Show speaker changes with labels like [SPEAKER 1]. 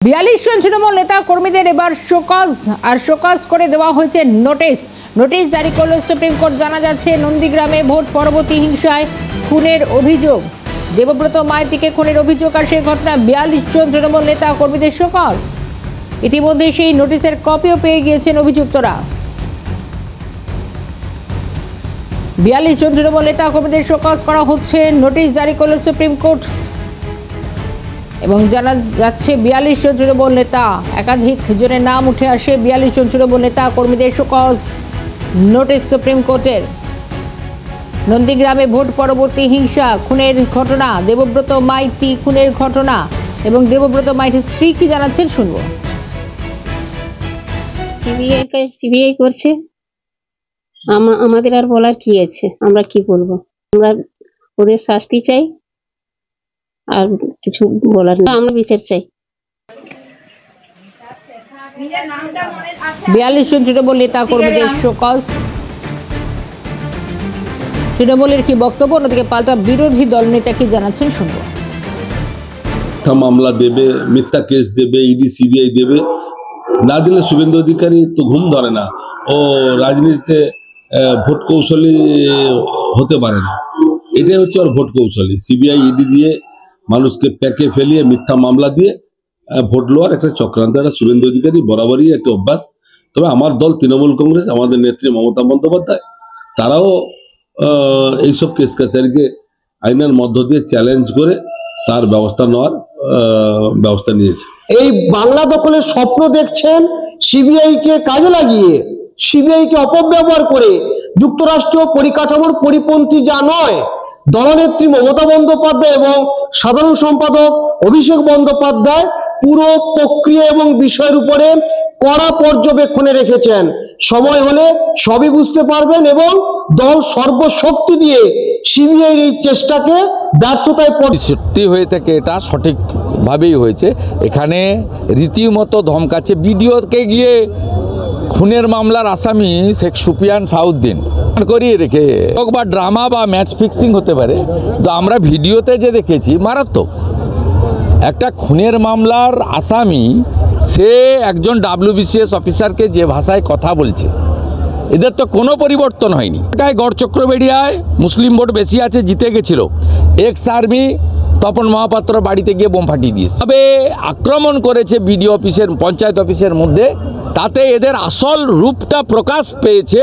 [SPEAKER 1] 42 জন তৃণমূল নেতা কর্মীদের এবার শোকজ করে দেওয়া হয়েছে নোটিশ জারি করল সুপ্রিম কোর্ট। জানা যাচ্ছে নন্দীগ্রামে ভোট পরবর্তী হিংসায় খুনের অভিযোগ, দেবব্রত মাইতিকে খুনের অভিযোগ, আর সেই ঘটনা 42 জন তৃণমূল নেতা কর্মীদের শোকজ। ইতিমধ্যে সেই নোটিশের কপিও পেয়ে গিয়েছেন অভিযুক্তরা। 42 জন তৃণমূল নেতা কর্মীদের শোকজ করা হচ্ছে, নোটিশ জারি করল সুপ্রিম কোর্ট। এবং জানা যাচ্ছে 42 জন তৃণমূল নেতা, একাধিক জনের নাম উঠে আসে। 42 জন তৃণমূল নেতা কর্মীদের শোকজ নোটিশ সুপ্রিম কোর্টের। নন্দীগ্রামে ভোট পরবর্তী হিংসা খুনের ঘটনা, দেবব্রত মাইতি খুনের ঘটনা এবং দেবব্রত মাইতির স্ত্রী কি জানাচ্ছেন শুনবো।
[SPEAKER 2] সিবিআই করছে, আমাদের আর বলার কি আছে? আমরা কি বলবো? আমরা ওদের শাস্তি চাই, আর কিছু বলার না। আমরা বিচার চাই।
[SPEAKER 1] 42 জন তৃণমূল নেতা কর্মীদের শোকজ। তৃণমূলের কি বক্তব্য, অন্যদিকে পাল্টা বিরোধী দলনেতা কি জানাচ্ছেন শুনবো।
[SPEAKER 3] মামলা দেবে, মিথ্যা কেস দেবে, ইডি সিবিআই দেবে, না দিলে শুভেন্দু অধিকারী তো ঘুম ধরে না। ও রাজনীতিতে ভোট কৌশলী হতে পারে না, এটাই হচ্ছে ওর ভোট কৌশলী। সিবিআই ইডি দিয়ে মানুষকে প্যাকে ফেলিয়ে মিথ্যা মামলা দিয়ে ভোট লওয়ার একটা চক্রান্ত, একটা শুভেন্দু অধিকারী বরাবরই একটা অভ্যাস। তবে আমার দল তৃণমূল কংগ্রেস, আমাদের নেত্রী মমতা বন্দ্যোপাধ্যায়, তারাও এইসব কেস কাছারিকে আইনের মধ্য দিয়ে চ্যালেঞ্জ করে তার ব্যবস্থা নেওয়ার ব্যবস্থা নিয়েছে।
[SPEAKER 4] এই বাংলা দখলের স্বপ্ন দেখছেন সিবিআই কে কাজে লাগিয়ে, সিবিআই কে অপব্যবহার করে যুক্তরাষ্ট্র পরিকাঠামোর পরিপন্থী যা নয়, দলনেত্রী মমতা বন্দ্যোপাধ্যায় এবং সাধারণ সম্পাদক অভিষেক বন্দ্যোপাধ্যায় পুরো প্রক্রিয়া এবং বিষয়ের উপরে কড়া পর্যবেক্ষণে রেখেছেন। সময় হলে সবই বুঝতে পারবেন এবং দল সর্বশক্তি দিয়ে সিবিআই এই চেষ্টাকে ব্যর্থতায়
[SPEAKER 5] সত্যি হয়ে থাকে, এটা সঠিকভাবেই হয়েছে। এখানে রীতিমতো ধমকাচ্ছে ভিডিওকে গিয়ে খুনের মামলার আসামি শেখ সুফিয়ান সাউদ্দিন করিয়ে রেখে হোক বা ড্রামা বা ম্যাচ ফিক্সিং হতে পারে। তো আমরা ভিডিওতে যে দেখেছি মারাত্মক একটা খুনের মামলার আসামি, সে একজন WBCS অফিসারকে যে ভাষায় কথা বলছে, এদের তো কোনো পরিবর্তন হয়নি। এটাই গড়চক্রবেড়িয়ায় মুসলিম ভোট বেশি আছে, জিতে গেছিল, এক্স আর্মি তপন মহাপাত্র বাড়িতে গিয়ে বোম ফাটিয়ে দিয়েছে। তবে আক্রমণ করেছে বিডিও অফিসের, পঞ্চায়েত অফিসের মধ্যে, তাতে এদের আসল রূপটা প্রকাশ পেয়েছে।